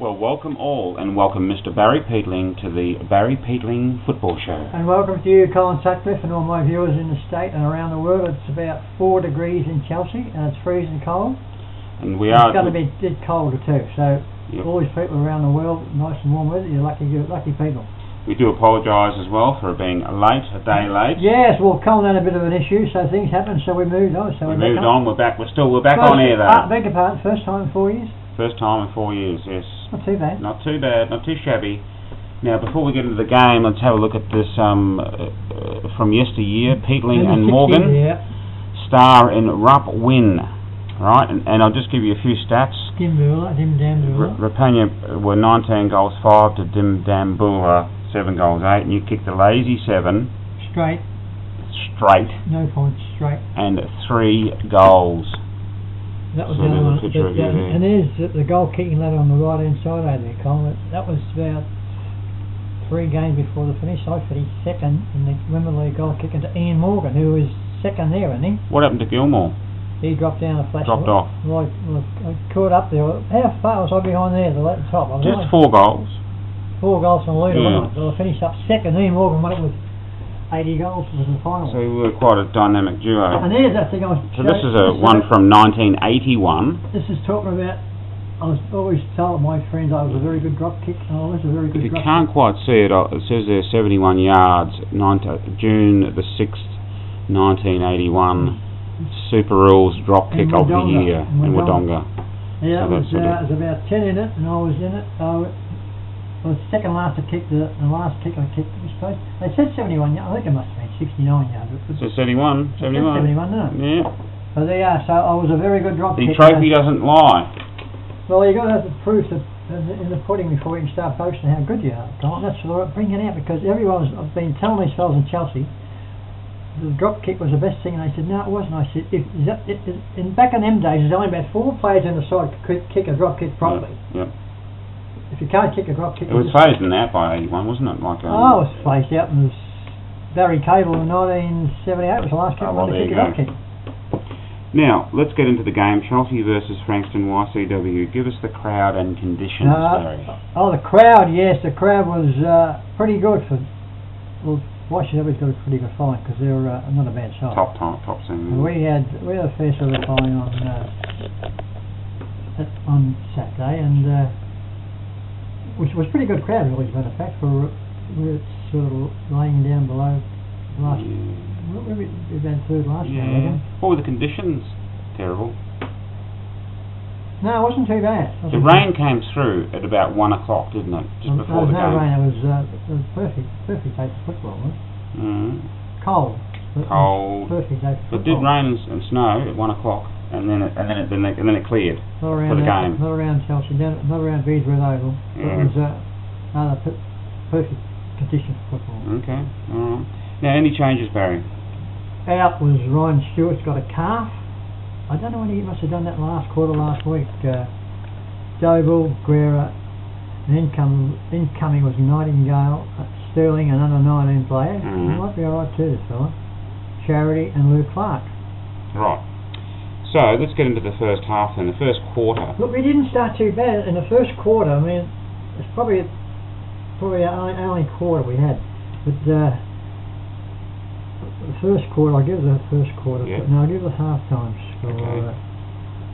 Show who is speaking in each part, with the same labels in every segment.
Speaker 1: Well, welcome all, and welcome Mr. Barry Peatling to the Barry Peatling Football Show.
Speaker 2: And welcome to you, Colin Sutcliffe, and all my viewers in the state and around the world. It's about 4 degrees in Chelsea, and it's freezing cold.
Speaker 1: And it's
Speaker 2: going to be dead colder too. So all these people around the world, nice and warm weather. You're lucky people.
Speaker 1: We do apologise as well for being a day late.
Speaker 2: Yes, well, Colin had a bit of an issue, so things happened, so we moved on.
Speaker 1: So we moved on. We're back. We're back on air though.
Speaker 2: Beg your pardon. First time in 4 years.
Speaker 1: First time in 4 years. Yes.
Speaker 2: Not too bad.
Speaker 1: Not too bad. Not too shabby. Now, before we get into the game, let's have a look at this from yesteryear. Peatling and Morgan star in Rupp win. Right, and I'll just give you a few stats.
Speaker 2: Dim Dambula.
Speaker 1: Rapania were 19 goals 5 to Dim Dambula 7 goals 8, and you kicked a lazy 7.
Speaker 2: Straight.
Speaker 1: No
Speaker 2: points, straight.
Speaker 1: And 3 goals.
Speaker 2: That was the other one. And there's the goal kicking ladder on the right hand side over there, Colin. That was about 3 games before the finish. I finished second in the Women's League goal kicking to Ian Morgan, who was second there, wasn't he?
Speaker 1: What happened to Gilmore?
Speaker 2: He dropped down a flash.
Speaker 1: Dropped off.
Speaker 2: Well, I caught up there. How far was I behind there, the top?
Speaker 1: Just 4 goals.
Speaker 2: 4 goals from the leader, wasn't I? So I finished up second. Ian Morgan won it with 80 goals was the final.
Speaker 1: So we were quite a dynamic duo.
Speaker 2: And there's that thing I was...
Speaker 1: So this is one from 1981.
Speaker 2: This is talking about... I was always told my friends I was a very good drop kick. I was a very good
Speaker 1: drop kick. If you
Speaker 2: can't
Speaker 1: quite see it, it says there 71 yards, June the 6th, 1981. Super Rules drop kick of the year in Wodonga.
Speaker 2: Yeah, so there was about 10 in it, and I was in it. I was second last to kick the last kick I kicked. They said 71 yards. I think it must have been 69 yards.
Speaker 1: So 71, no? Yeah.
Speaker 2: So there you are. So I was a very good drop kick.
Speaker 1: The trophy doesn't lie.
Speaker 2: Well, you've got to have the proof in the pudding before you can start boasting how good you are. That's what I'm bringing out, because I've been telling these fellas in Chelsea the drop kick was the best thing, and they said, no, it wasn't. I said, back in them days, there's only about 4 players in the side could kick a drop kick properly.
Speaker 1: Yep.
Speaker 2: If you can't kick a drop kick...
Speaker 1: It was phased in out by 81, wasn't it?
Speaker 2: It was phased out, and Barry Cable in 1978 was the last kick to kick a drop kick.
Speaker 1: Now, let's get into the game. Chelsea versus Frankston YCW. Give us the crowd and conditions, Barry.
Speaker 2: The crowd, yes. The crowd was pretty good for... Well, YCW's got a pretty good following, because they're not a bad side.
Speaker 1: Top scene.
Speaker 2: We had a fair sort of following on Saturday, and which was a pretty good crowd, really, as a matter of fact. We were sort of laying down below last. We about third last time.
Speaker 1: What were the conditions? Terrible.
Speaker 2: No, it wasn't too bad.
Speaker 1: The rain came through at about 1 o'clock, didn't it? Just before the game.
Speaker 2: No rain. It was perfect day for football, wasn't it? Cold. Perfect day for football.
Speaker 1: It did rain and snow at 1 o'clock, and then it cleared for the game.
Speaker 2: Not around Chelsea, not around Beesworth Oval. It was perfect conditions for football.
Speaker 1: Okay. All right. Now, any changes, Barry?
Speaker 2: Out was Ryan Stewart's got a calf. I don't know when he must have done that last week. Doble, Guerra, and incoming was Nightingale, Sterling, and under 19 players. He might be alright too, this fella. Charity and Lou Clark.
Speaker 1: Right. So let's get into the first half then. The first quarter.
Speaker 2: Look, we didn't start too bad in the first quarter. I mean, it's probably our only quarter we had, but. The first quarter, I'll give the first quarter, but no, I'll give the half time score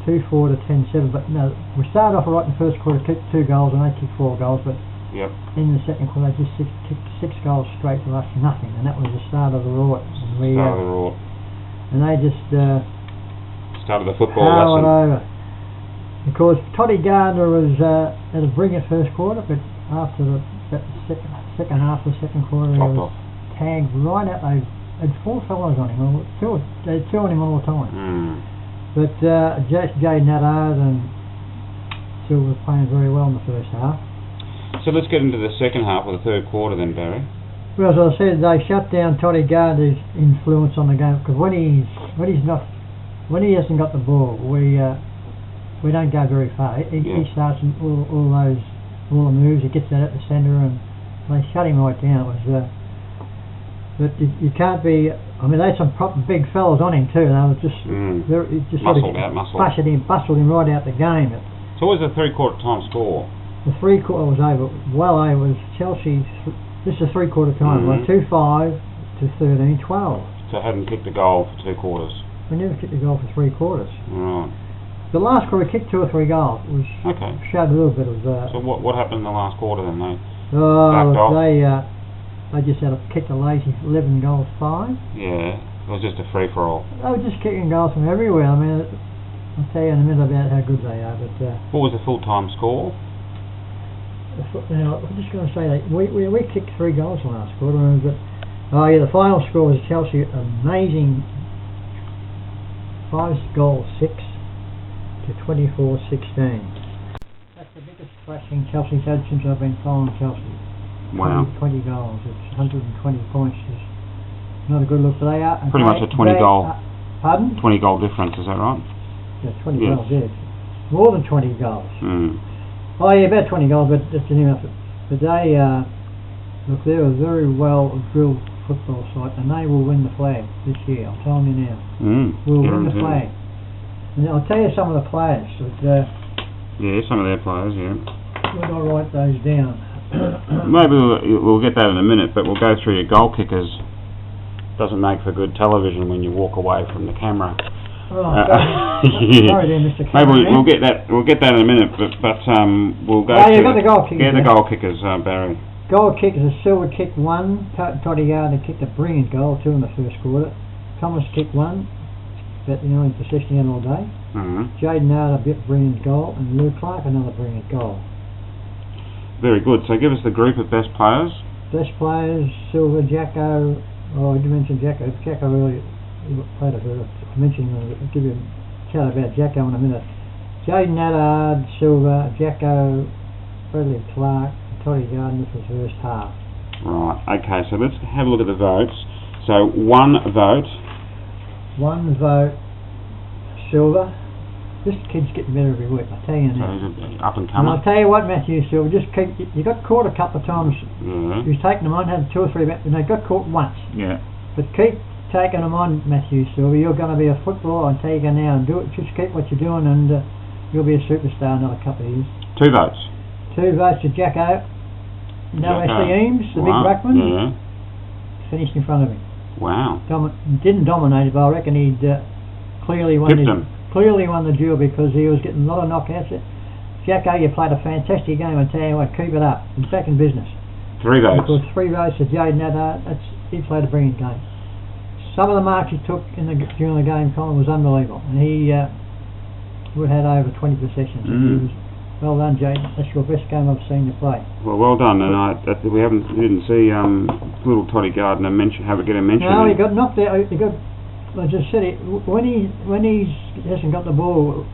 Speaker 2: 2-4 to 10-7. But no, we started off right in the first quarter, kicked 2 goals, and they kicked 4 goals. But in the second quarter, they just kicked 6 goals straight to us, nothing, and that was the start of the rort. And they just
Speaker 1: started the football lesson.
Speaker 2: Over. Of course, Toddy Gardner was at a brilliant first quarter, but after the second half of the second quarter, he was tagged right out. They had 4 fellows on him. They had 2 on him all the time. But Jaden Haddard and Silver was playing very well in the first half.
Speaker 1: So let's get into the second half of the third quarter then, Barry.
Speaker 2: Well, as I said, they shut down Toddy Gardner's influence on the game, because when he hasn't got the ball, we don't go very far. He starts all the moves. He gets that at the centre, and they shut him right down. It was. But you can't be... I mean, they had some proper big fellas on him too. They were just
Speaker 1: muscled
Speaker 2: bustled him right out the game.
Speaker 1: So what was the 3/4 time score?
Speaker 2: The three-quarter was over. Well, it was Chelsea. This is three-quarter time. Like 2-5 to 13-12.
Speaker 1: So hadn't kicked a goal for 2 quarters.
Speaker 2: We never kicked a goal for 3 quarters.
Speaker 1: Right.
Speaker 2: The last quarter we kicked 2 or 3 goals. It was showed a little bit of.
Speaker 1: So what happened in the last quarter then? They
Speaker 2: backed
Speaker 1: off?
Speaker 2: They just had a kicked a lazy 11 goals 5.
Speaker 1: Yeah, it was just a free for all.
Speaker 2: They were just kicking goals from everywhere. I mean, I'll tell you in a minute about how good they are. But
Speaker 1: what was the full time score?
Speaker 2: Now, I'm just going to say that we kicked 3 goals the last quarter, but the final score was Chelsea amazing 5 goals 6 to 24-16. That's the biggest thrashing Chelsea's had since I've been following Chelsea.
Speaker 1: Wow.
Speaker 2: 20 goals. It's 120 points. It's not a good look, but they are
Speaker 1: pretty much a 20 goal.
Speaker 2: Pardon?
Speaker 1: 20 goal difference, is that right?
Speaker 2: Yeah, 20 goals. Yeah, more than 20 goals. Oh yeah, about 20 goals, but that's enough. But they, look, they're a very well drilled football side, and they will win the flag this year. I'm telling you now. We'll win the flag. And I'll tell you some of the players. That,
Speaker 1: yeah, some of their players. Yeah.
Speaker 2: We'll not write those down.
Speaker 1: Maybe we'll get that in a minute, but we'll go through your goal kickers. Doesn't make for good television when you walk away from the camera.
Speaker 2: Oh, sorry there, Mr.
Speaker 1: Maybe we'll get that in a minute, but we'll go.
Speaker 2: You've got the goal kickers.
Speaker 1: Yeah, the goal kickers, Barry.
Speaker 2: Goal kickers: Silva kicked 1. Toddy Gardner kicked a brilliant goal, 2 in the first quarter. Thomas kicked 1, but in possession all day. Jaden Howard a brilliant goal, and Lou Clark another brilliant goal.
Speaker 1: Very good. So give us the group of best players.
Speaker 2: Best players: Silva, Jacko. Oh, I did mention Jacko. Jacko really played a bit. I'll give you a chat about Jacko in a minute. Jaden Haddard, Silva, Jacko, Bradley Clark, and Toddy Gardner for the first half.
Speaker 1: Right, okay, so let's have a look at the votes. So 1 vote.
Speaker 2: 1 vote, Silva. This kid's getting better every week, I tell you now.
Speaker 1: So he's up and
Speaker 2: And
Speaker 1: coming.
Speaker 2: I'll tell you what, Matthew Silva, you got caught a couple of times.
Speaker 1: Yeah.
Speaker 2: He was taking them on, had 2 or 3 and they got caught once.
Speaker 1: Yeah.
Speaker 2: But keep taking them on, Matthew Silva. You're going to be a footballer, I'll tell you now, and do it. Just keep what you're doing, and you'll be a superstar in another couple of years.
Speaker 1: 2 votes.
Speaker 2: 2 votes to Jacko. No, Ashley Eames, the big ruckman.
Speaker 1: Yeah.
Speaker 2: Finished in front of him.
Speaker 1: Wow.
Speaker 2: Didn't dominate it, but I reckon he'd clearly won the duel because he was getting a lot of knockouts. Jacko, you played a fantastic game. I tell you what, keep it up. He's back in business.
Speaker 1: 3 votes.
Speaker 2: Of course, 3 votes to Jaden Haddard. He played a brilliant game. Some of the marks he took during the game, Colin, was unbelievable. And he would have had over 20 possessions. He was, well done, Jaden. That's your best game I've seen you play.
Speaker 1: Well done. And we didn't see little Toddy Gardner get a mention.
Speaker 2: No, he got knocked out. I just said it. When he hasn't got the ball,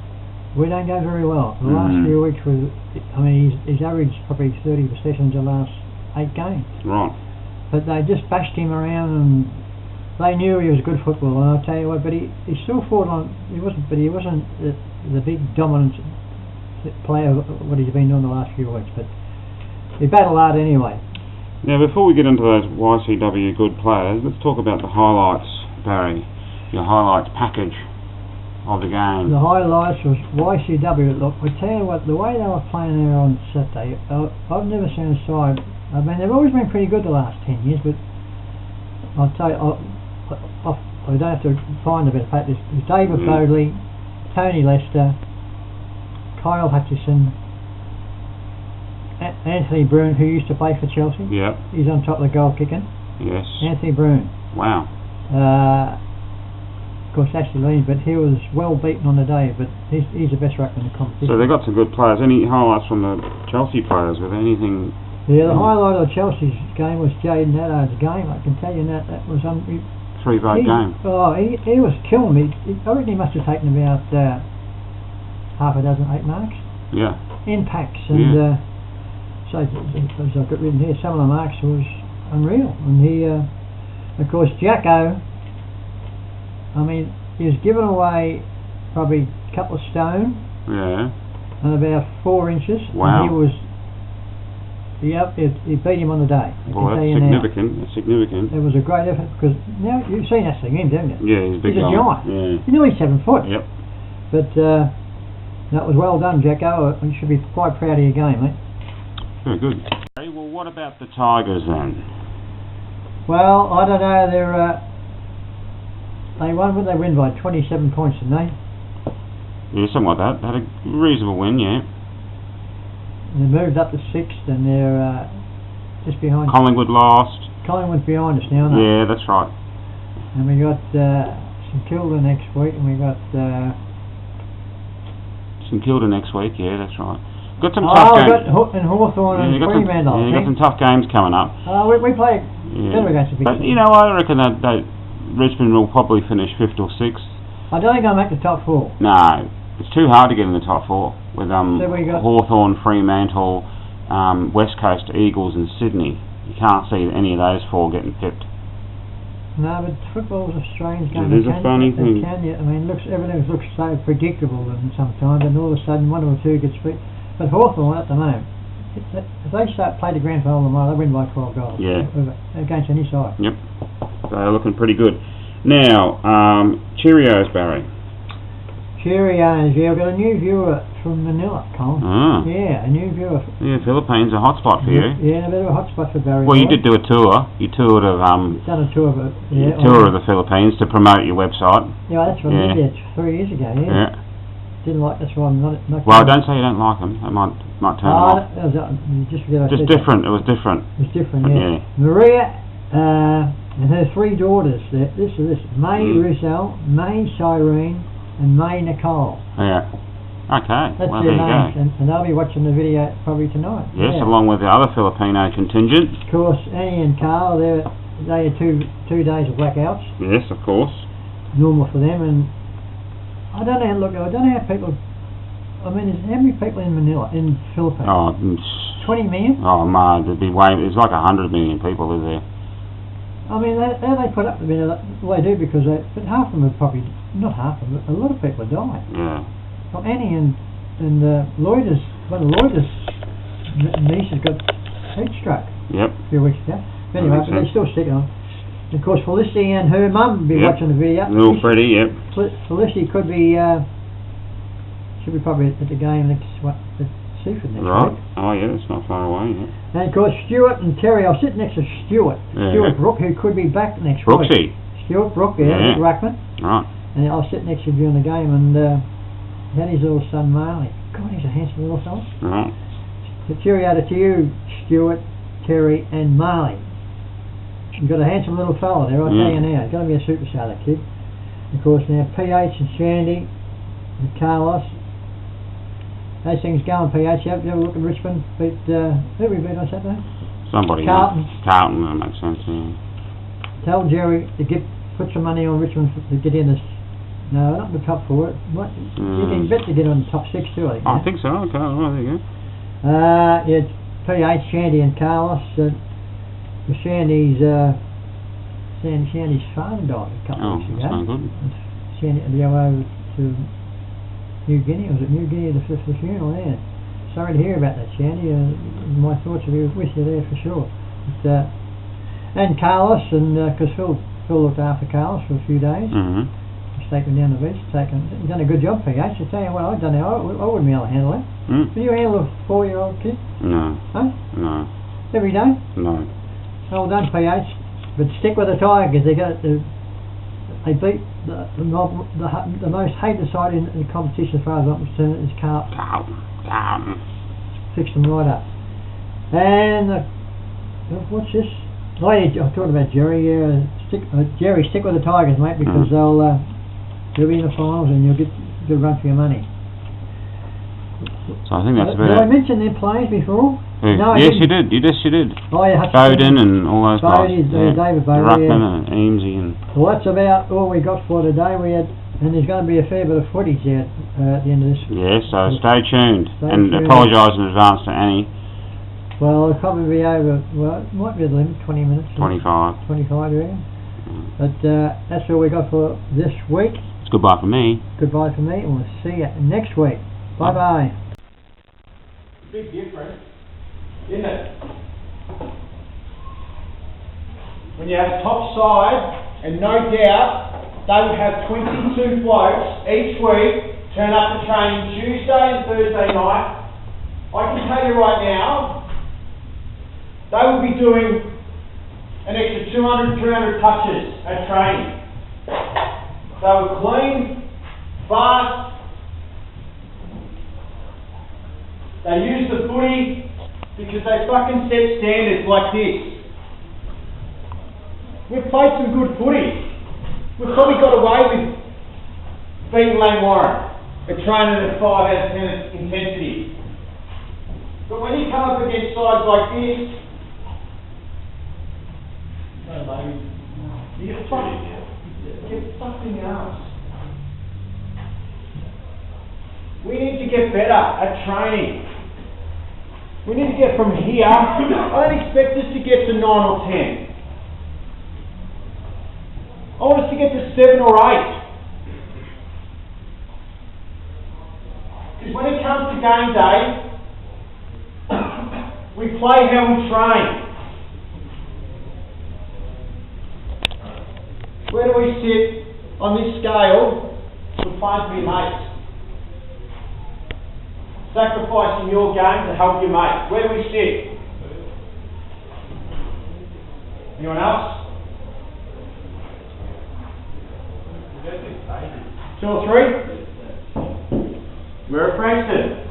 Speaker 2: we don't go very well. The last few weeks he's averaged probably 30 possessions the last 8 games.
Speaker 1: Right.
Speaker 2: But they just bashed him around, and they knew he was a good footballer. And I'll tell you what, but he still fought on. He wasn't the big dominant player what he's been doing the last few weeks. But he battled hard anyway.
Speaker 1: Now, before we get into those YCW good players, let's talk about the highlights, Barry. Your highlights package of the game.
Speaker 2: The highlights was YCW. Look, we tell you what, the way they were playing there on Saturday, I've never seen a side. I mean, they've always been pretty good the last 10 years, but I'll tell you, I don't have to find a better fact. There's David Bodley, Tony Lester, Kyle Hutchison, Anthony Brune, who used to play for Chelsea.
Speaker 1: Yep.
Speaker 2: He's on top of the goal kicking.
Speaker 1: Yes.
Speaker 2: Anthony Brune.
Speaker 1: Wow.
Speaker 2: Of course, Ashley Lee, but he was well beaten on the day, but he's the best ruckman in the competition.
Speaker 1: So they've got some good players. Any highlights from the Chelsea players with anything?
Speaker 2: Yeah, the highlight of Chelsea's game was Jaden Haddard's game. I can tell you that was
Speaker 1: 3-vote game.
Speaker 2: Oh, he was killing me. I reckon he must have taken about half a dozen 8 marks.
Speaker 1: Yeah.
Speaker 2: In packs, and so as I've got written here, some of the marks was unreal. And he, of course, Jacko. I mean, he was given away probably a couple of stone.
Speaker 1: Yeah.
Speaker 2: And about 4 inches.
Speaker 1: Wow.
Speaker 2: And he beat him on the day.
Speaker 1: Well, that's significant. That's significant.
Speaker 2: It was a great effort because now you've seen Ashley Eames, haven't you?
Speaker 1: Yeah, he's a big guy.
Speaker 2: He's a giant.
Speaker 1: Yeah.
Speaker 2: He's nearly 7 foot.
Speaker 1: Yep.
Speaker 2: But that was well done, Jacko. You should be quite proud of your game, mate.
Speaker 1: Very good. Okay, well, what about the Tigers then?
Speaker 2: Well, I don't know. They win by 27 points, didn't they?
Speaker 1: Yeah, something like that. They had a reasonable win, yeah.
Speaker 2: And they moved up to 6th, and they're just behind.
Speaker 1: Collingwood lost.
Speaker 2: Collingwood's behind us now, aren't they?
Speaker 1: Yeah, that's right.
Speaker 2: And we got St Kilda next week, and we got.
Speaker 1: St Kilda next week, yeah, that's right. Got some tough games.
Speaker 2: Got Hawthorn and Fremantle.
Speaker 1: Got some tough games coming up.
Speaker 2: We play better against the big
Speaker 1: But,
Speaker 2: team.
Speaker 1: I reckon that Richmond will probably finish 5th or 6th.
Speaker 2: I don't think I'll make the top 4.
Speaker 1: No, it's too hard to get in the top 4 with
Speaker 2: we got
Speaker 1: Hawthorn, Fremantle, West Coast Eagles and Sydney. You can't see any of those 4 getting pipped.
Speaker 2: No, but football's a strange game.
Speaker 1: It is a funny thing.
Speaker 2: Everything looks so predictable and sometimes, and all of a sudden 1 or 2 gets beat. But Hawthorn at the moment, if they play the grand final tomorrow, they win by 12 goals.
Speaker 1: Yeah.
Speaker 2: Against any side.
Speaker 1: Yep. They're looking pretty good. Now, Cheerios, Barry.
Speaker 2: Cheerios, yeah, I've got a new viewer from Manila, Colin.
Speaker 1: Ah.
Speaker 2: Yeah, a new viewer.
Speaker 1: Yeah, Philippines a hot spot for you.
Speaker 2: Yeah, a bit of a hot spot for Barry.
Speaker 1: Well, you did do a tour. You toured of
Speaker 2: done a tour of it. Yeah.
Speaker 1: Tour of the Philippines to promote your website.
Speaker 2: Yeah, that's what I did 3 years ago. Yeah. Didn't like. That's why I'm not.
Speaker 1: Well, don't say you don't like them. It might turn them off.
Speaker 2: Just forget I said
Speaker 1: different.
Speaker 2: That.
Speaker 1: It was different.
Speaker 2: It was different. Yeah. Maria and her 3 daughters. This May Rizal, May Cyrene, and May Nicole.
Speaker 1: Yeah. Okay.
Speaker 2: That's
Speaker 1: well,
Speaker 2: their
Speaker 1: there you
Speaker 2: names,
Speaker 1: go.
Speaker 2: and they'll be watching the video probably tonight.
Speaker 1: Yes, along with the other Filipino contingent.
Speaker 2: Of course, Annie and Carl. They had two days of blackouts.
Speaker 1: Yes, of course.
Speaker 2: Normal for them, and I don't know. Look, I don't know how people. I mean, how many people in Manila, in Philippines?
Speaker 1: Oh,
Speaker 2: 20 million.
Speaker 1: Oh man, there'd be there's like 100 million people, is there?
Speaker 2: I mean, they put up the minute. Well, they do because but half of them are probably not half of them. But a lot of people are dying.
Speaker 1: Yeah.
Speaker 2: Well, Annie and Lloyd's, one of Lloyd's nieces got heat stroke.
Speaker 1: Yep.
Speaker 2: A few weeks ago. But anyway, but they're still sticking on. And of course, Felicity and her mum will be watching the video.
Speaker 1: Little Freddie, yep.
Speaker 2: Felicity could be. Should be probably at the game at Seaford next week.
Speaker 1: Oh yeah, it's not far away. Yeah.
Speaker 2: And of course, Stuart and Terry. I'll sit next to Stuart.
Speaker 1: Yeah.
Speaker 2: Stuart Brook, who could be back next
Speaker 1: Brooksy.
Speaker 2: week. Stuart Brook, yeah. Ruckman.
Speaker 1: Right.
Speaker 2: And I'll sit next to him during the game, and then his little son Marley. God, he's a handsome little fella.
Speaker 1: Right.
Speaker 2: So cheerio to you, Stuart, Terry, and Marley. You've got a handsome little fella there, I'll tell you now. He's going to be a superstar, that kid. Of course, now PH and Shandy and Carlos. Those things going, PH. You have a look at Richmond. Who we beat on Saturday?
Speaker 1: Somebody.
Speaker 2: Carlton.
Speaker 1: Carlton, that makes sense, yeah.
Speaker 2: Tell Jerry to put some money on Richmond to get in this. No, not the top 4. What? You can bet to get on the top 6 too, I think.
Speaker 1: I think so. Okay, well, there you go.
Speaker 2: Yeah, PH, Shandy and Carlos. Shandy's father died a couple of weeks ago.
Speaker 1: That's no good.
Speaker 2: Shandy had to go over to New Guinea. Was it New Guinea for the funeral there? Sorry to hear about that, Shandy. My thoughts are with you there for sure. But, and Carlos, and because Phil looked after Carlos for a few days.
Speaker 1: Mm-hmm.
Speaker 2: He's taken him down the beach. He's done a good job, PH. I tell you what, I don't know. I wouldn't be able to handle it.
Speaker 1: Mm.
Speaker 2: Can you handle a 4-year-old kid?
Speaker 1: No.
Speaker 2: Huh?
Speaker 1: No.
Speaker 2: Every day?
Speaker 1: No.
Speaker 2: Well done, PH. But stick with the Tigers. They beat the most hated side in the competition as far as I'm concerned is Carlton. Fixed them right up. And what's this? Oh, yeah, I talked about Jerry. Jerry, stick with the Tigers, mate, because they'll be in the finals and you'll get a good run for your money.
Speaker 1: So I think that's about
Speaker 2: it. Did I mention their players before? No,
Speaker 1: yes, you did. Yes, you did.
Speaker 2: Oh, yeah,
Speaker 1: Bowden and all those guys.
Speaker 2: David Bowden.
Speaker 1: Ruckman and Eamesy and.
Speaker 2: Well, that's about all we got for today. And there's going to be a fair bit of footage out at the end of this.
Speaker 1: Yeah, so stay tuned. Apologise in advance to Annie.
Speaker 2: Well, it'll probably be over. Well, it might be the limit, 20 minutes.
Speaker 1: 25.
Speaker 2: 25, yeah. But that's all we got for this week.
Speaker 1: It's goodbye for me.
Speaker 2: Goodbye for me, and we'll see you next week. Bye-bye. Big difference, isn't it? When you have top side, and no doubt, they would have 22 blokes each week turn up to training Tuesday and Thursday night. I can tell you right now,
Speaker 3: they will be doing an extra 200, 300 touches at training. They were clean, fast. They use the footy because they fucking set standards like this. We've played some good footy. We've probably got away with beating Lane Warren at training at 5 out of 10 intensity. But when you come up against sides like this, you're fucking ass. We need to get better at training. We need to get from here. I don't expect us to get to 9 or 10. I want us to get to 7 or 8. Because when it comes to game day, we play how we train. Where do we sit on this scale for playing to be mates? Sacrificing your game to help your mate. Where do we sit? Anyone else? 2 or 3? We're at Frankston.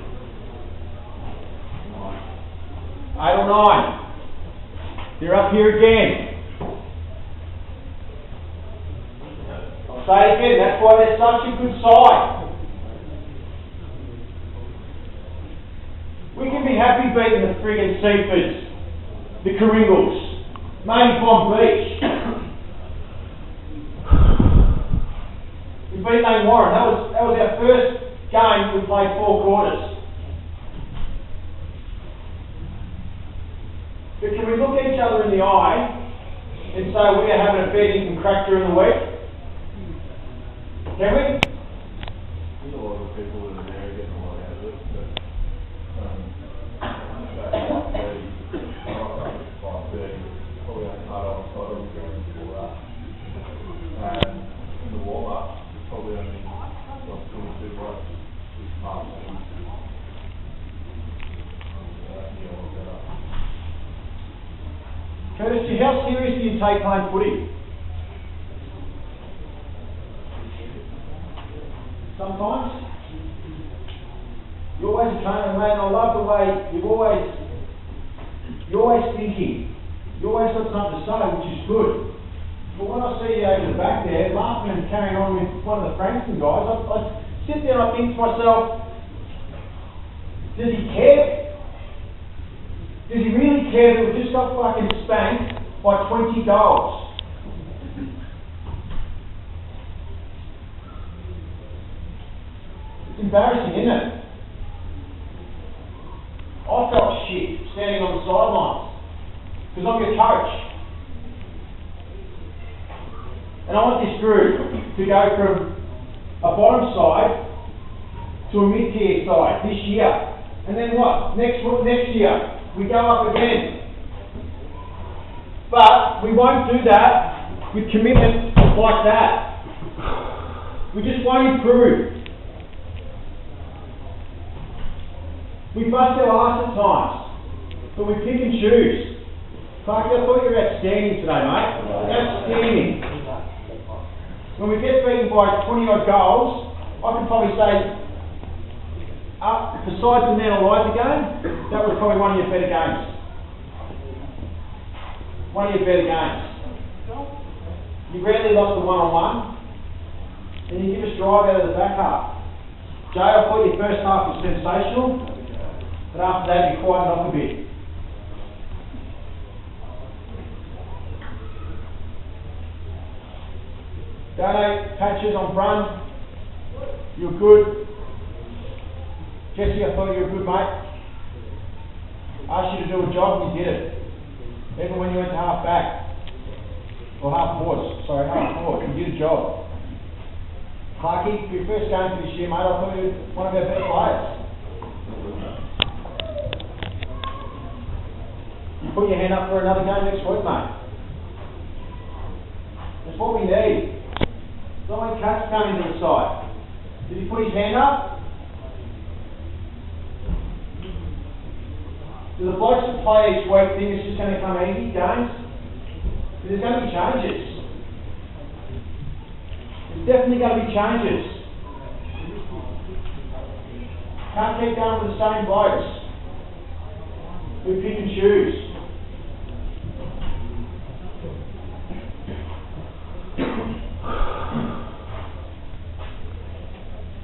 Speaker 3: 8 or 9. They're up here again. I'll say it again, that's why they're such a good side. We can be happy beating the friggin' Seafords, the Coringles, maybe Bomb Beach. We beat Lane Warren. That was our first game we played 4 quarters. But can we look each other in the eye and say we are having a bet you can crack during the week? Can we?
Speaker 4: There's a lot of people in there getting a lot out of it, but probably on hard outside of going for that. And in the warm-up, it's probably only like 22 watts this half and
Speaker 3: Curtis, how serious do you take playing footy? Sometimes. You're always a trainer, mate, and I love the way you're always thinking. You always got something to say, which is good. But when I see you over the back there, laughing and carrying on with one of the Frankston guys, I sit there and I think to myself, does he care? Does he really care that we just got fucking spanked by 20 goals? It's embarrassing, isn't it? I felt shit standing on the sidelines because I'm your coach. And I want this group to go from a bottom side to a mid-tier side this year. And then what? Next year, we go up again. But we won't do that with commitment like that. We just won't improve. We bust our arse at times, but we pick and choose. Parky, I thought you were outstanding today, mate. Outstanding. When we get beaten by 20 odd goals, I can probably say, besides the Mount Eliza game, that was probably one of your better games. One of your better games. You rarely lost the one-on-one, and you give us drive out of the back half. Jay, I thought your first half was sensational, but after that you quieted off a bit. Donate patches on front. You're good. Jesse, I thought you were a good mate. Asked you to do a job and you did it. Even when you went to half back. Or half forward, you did a job. Clarkie, for your first game for this year, mate, I thought you were one of our better players. You put your hand up for another game next week, mate. That's what we need. Not when Kat's coming to the side. Did he put his hand up? Do the blokes that play each week think it's just going to come easy, games? There's going to be changes. There's definitely going to be changes. Can't keep going with the same blokes. We pick and choose.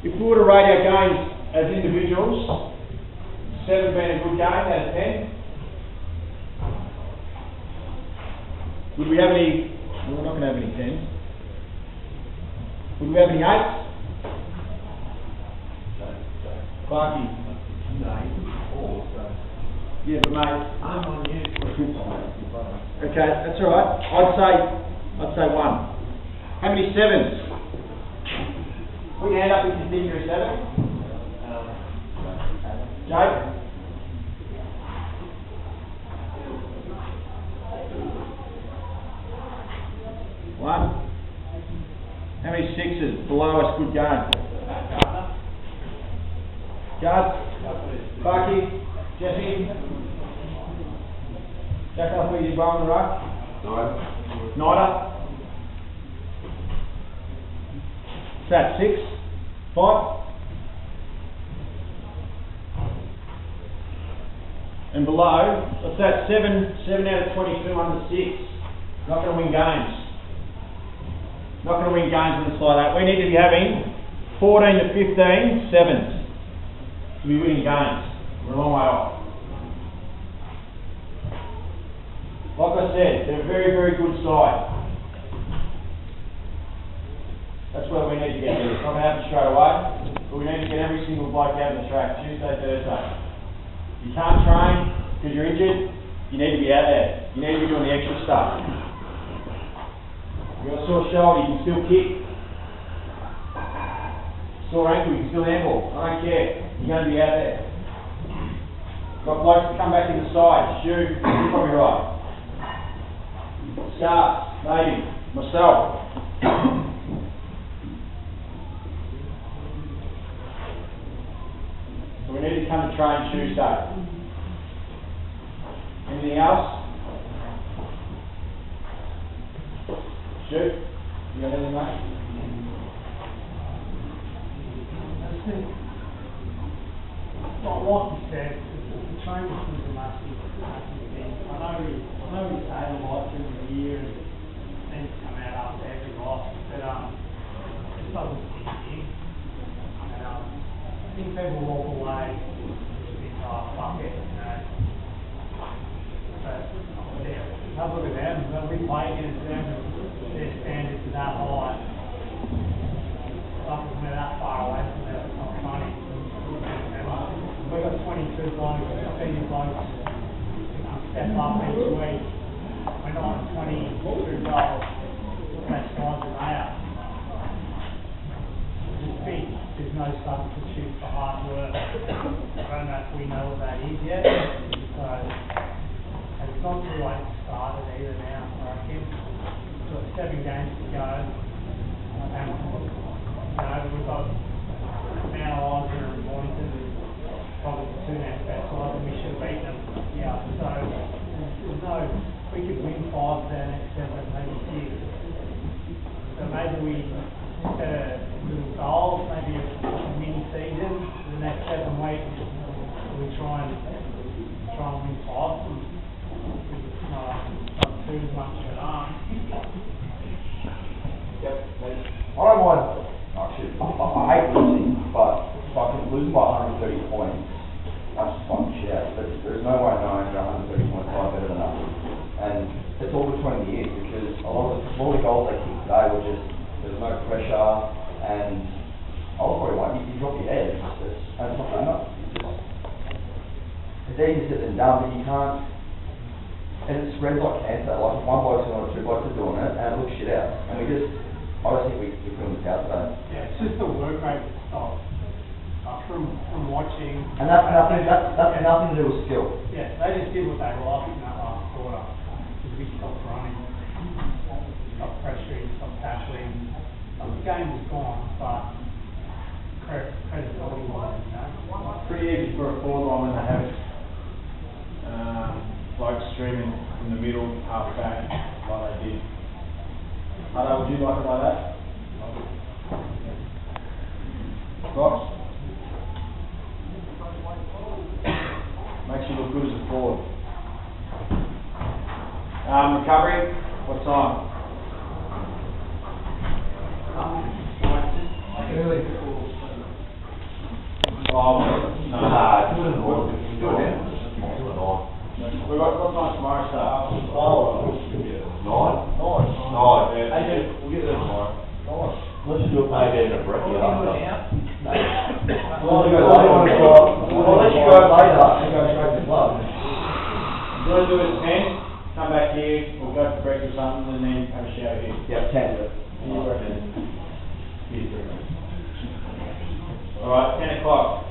Speaker 3: If we were to rate our games as individuals, 7 being a good game out of 10. Would we have any? Well, we're not going to have any 10s. Would we have any 8s? Clarky. Yeah, but mate. Okay, that's all right. I'd say 1. How many 7s? Put your hand up if you think you're a 7. Jake? One. How many 6s? Below us, good game. Guard? Clarky? Jesse? Jack up with your bar on the ruck? Nida? What's that, 6? 5? And below, what's that, 7 out of 22 under 6. Not going to win games. Not going to win games when it's like that. We need to be having 14 to 15 7s to be winning games. We're a long way off. Like I said, they're a very, very good side. That's where we need to get there. It's not going to happen straight away, but we need to get every single bloke out on the track Tuesday, Thursday. You can't train because you're injured. You need to be out there. You need to be doing the extra stuff. You've got a sore shoulder, you can still kick. Sore ankle, you can still handball. I don't care. You're going to be out there. Got blokes to come back in the side. Stu, you're probably right. Scarf, maybe. Myself. So we need to come to train Tuesday. Anything else? Stu, you got anything, mate?
Speaker 5: Like you said, the training was a massive thing. I know we say a lot during the year and things come out after every loss, but it just doesn't fit in. And I think people walk away with this fuck it, you know. But yeah, have a look at them. When we play against them, their standards are that high. Something we're that far away from them, it's not funny. We've got 22 blokes, senior blokes, step up each week. We're not 22 goals, less size than they are. Just think there's no substitute for hard work. I don't know if we know what that is yet, so it's not too late to start it either now, I reckon. We've got 7 games to go, and we've got Mount Isa and Boynton. Probably the 2 next best sides, and we should have beaten them. Yeah, so there's no, we could win 5 there next 7, maybe 6. So maybe we set a little goal, maybe a mini season for the next 7 weeks. We try and win 5. It's not too much of an arm.
Speaker 4: Yep, I don't mind. Actually, I hate losing, but if I can lose by 130 points, that's just fucking shit out. But there's no way knowing that 130 points are better than us. And it's all between the ears because a lot of the goals they kicked today were just, there's no pressure, and I was probably like, you drop your head, and it's not enough. It's easier said than done, but you can't, and it spreads like cancer. Like if one bloke's doing it, 2 blokes are doing it, and it looks shit out. And we just, I don't think we couldn't look out today.
Speaker 5: Yeah, it's just the work rate that stops. From watching.
Speaker 4: And that's nothing to do with skill.
Speaker 5: Yeah, they just did what they liked in that last quarter. We stopped running, stopped pressuring, stopped tackling. The game was gone, but credibility wise, you know.
Speaker 3: Pretty easy for a forward line when they have blokes streaming in the middle, half back, like they did. Hutto, would you like it like that? Fox? Makes you look good as a forward. Recovery, what time? Oh, no.
Speaker 4: Do it in the morning. Do it then.
Speaker 3: We've got what time tomorrow start?
Speaker 4: Nine? We'll get there tomorrow. Let's just do it maybe in a break. Well, unless you go later and go straight to the club.
Speaker 3: Do you want to do it at 10? Come back here, we'll go for breakfast or something, and then have a shower here.
Speaker 4: Yep, 10.
Speaker 3: Alright, 10 o'clock.